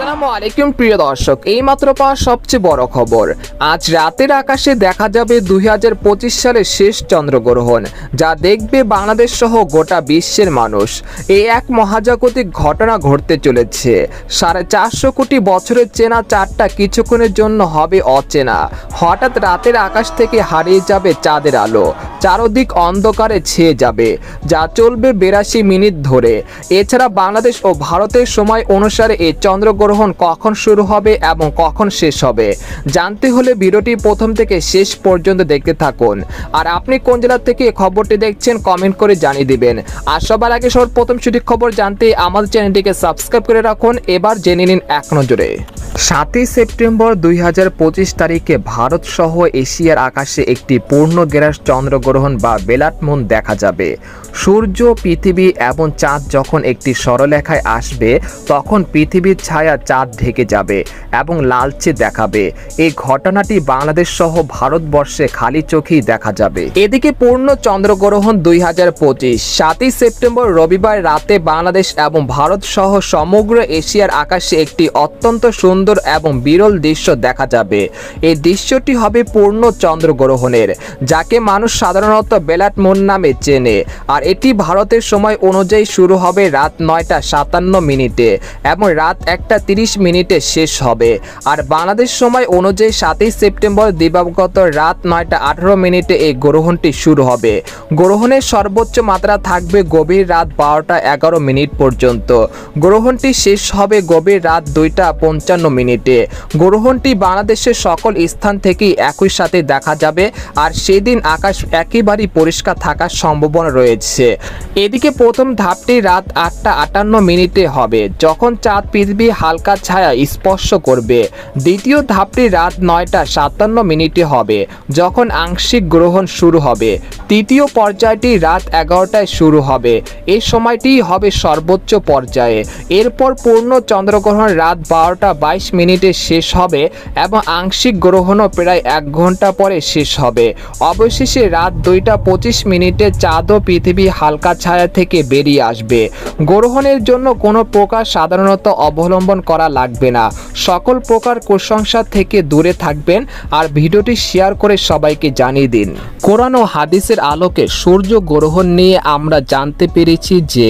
আসসালামু আলাইকুম প্রিয় দর্শক, এইমাত্র পাওয়া সবচেয়ে বড় খবর। আজ রাতের আকাশে দেখা যাবে 2025 সালের শেষ চন্দ্রগ্রহণ, যা দেখবে বাংলাদেশ সহ গোটা বিশ্বের মানুষ। এই এক মহাজাগতিক ঘটনা ঘটতে চলেছে। 450 কোটি বছরের চেনা চাঁদটা কিছুক্ষণের জন্য হবে অচেনা। হঠাৎ রাতের আকাশ থেকে হারিয়ে যাবে চাঁদের আলো, চারদিক অন্ধকারে ছেয়ে যাবে, যা চলবে 82 মিনিট ধরে। এছাড়া বাংলাদেশ ও ভারতের সময় অনুসারে এই চন্দ্রগ্রহণ কখন শুরু হবে এবং কখন শেষ হবে জানতে হলে ভিডিওটি প্রথম থেকে শেষ পর্যন্ত দেখতে থাকুন। আর আপনি কোন জেলা থেকে এই খবরটি দেখছেন কমেন্ট করে জানিয়ে দিবেন। আর সবার আগে সর্বপ্রথম সঠিক খবর জানতে আমাদের চ্যানেলটিকে সাবস্ক্রাইব করে রাখুন। এবার জেনে নিন এক নজরে। 7 সেপ্টেম্বর 2025 তারিখে ভারত সহ এশিয়ার আকাশে একটি পূর্ণগ্রাস চন্দ্রগ্রহণ বা ব্লাড মুন দেখা যাবে। সূর্য, পৃথিবী এবং চাঁদ যখন একটি সরলরেখায় আসবে তখন পৃথিবীর ছায়া চাঁদ ঢেকে যাবে এবং লালচে দেখাবে। এই ঘটনাটি বাংলাদেশ সহ ভারতবর্ষে খালি চোখেই দেখা যাবে। এদিকে পূর্ণ চন্দ্রগ্রহণ 2025 7 সেপ্টেম্বর রবিবার রাতে বাংলাদেশ এবং ভারত সহ সমগ্র এশিয়ার আকাশে একটি অত্যন্ত সুন্দর এবং বিরল দৃশ্য দেখা যাবে। এই দৃশ্যটি হবে পূর্ণ চন্দ্রগ্রহণের, যাকে মানুষ সাধারণত ব্লাড মুন নামে চেনে। আর এটি ভারতের সময় অনুযায়ী শুরু হবে রাত 9টা 57 মিনিটে এবং রাত 1টা 30 মিনিটে শেষ হবে। আর বাংলাদেশ সময় অনুযায়ী 7 সেপ্টেম্বর দিবাগত রাত 9টা 18 মিনিটে এই গ্রহণটি শুরু হবে। গ্রহণের সর্বোচ্চ মাত্রা থাকবে গভীর রাত 12টা 11 মিনিট পর্যন্ত। গ্রহণটি শেষ হবে গভীর রাত 2টা 55 মিনিটে। গ্রহণটি বাংলাদেশের সকল স্থান থেকেই একই সাথে দেখা যাবে। আর সেদিন আকাশ একেবারেই পরিষ্কার থাকার সম্ভাবনা রয়েছে। এদিকে প্রথম ধাপটি রাত 8টা 58 মিনিটে হবে, যখন চাঁদ পৃথিবী হালকা ছায়া স্পর্শ করবে। দ্বিতীয় ধাপটি রাত 9টা 57 মিনিটে হবে, যখন আংশিক গ্রহণ শুরু হবে। তৃতীয় পর্যায়টি রাত 11টায় শুরু হবে। এই সময়টি হবে সর্বোচ্চ পর্যায়ে। এরপর পূর্ণ চন্দ্রগ্রহণ রাত 12টা 22 মিনিটে শেষ হবে এবং আংশিক গ্রহণও প্রায় 1 ঘন্টা পরে শেষ হবে। অবশেষে রাত 2টা 25 মিনিটে চাঁদ ও পৃথিবী হালকা ছায়া থেকে বেরিয়ে আসবে। গ্রহণের জন্য কোনো প্রকার সাধারণত অবলম্বন করা লাগবে না। সকল প্রকার কুসংস্কার থেকে দূরে থাকবেন। আর ভিডিওটি শেয়ার করে সবাইকে জানিয়ে দিন। কোরআন ও হাদিসের আলোকে সূর্য গ্রহণ নিয়ে আমরা জানতে পেরেছি যে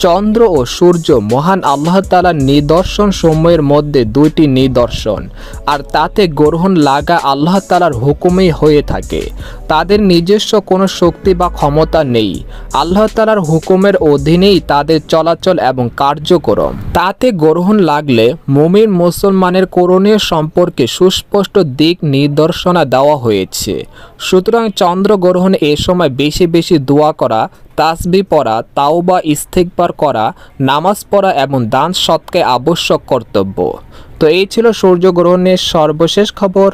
চন্দ্র ও সূর্য মহান আল্লাহ তাআলার নিদর্শন সমূহের মধ্যে 2টি নিদর্শন। আর তাতে গ্রহণ লাগা আল্লাহ তাআলার হুকুমেই হয়ে থাকে। তাদের নিজস্ব কোনো শক্তি বা ক্ষমতা নেই। আল্লাহ তাআলার হুকুমের অধীনেই তাদের চলাচল এবং কার্যক্রম। তাতে গ্রহণ লাগলে মুমিন মুসলমানের করণীয় সম্পর্কে সুস্পষ্ট দিক নির্দেশনা দেওয়া হয়েছে। সুতরাং চন্দ্রগ্রহণে এ সময় বেশি বেশি দোয়া করা, তাসবিহ পড়া, তাওবা ইস্তেগফার করা, নামাজ পড়া এবং দান সৎকার আবশ্যক কর্তব্য। তো এই ছিল সূর্যগ্রহণের সর্বশেষ খবর।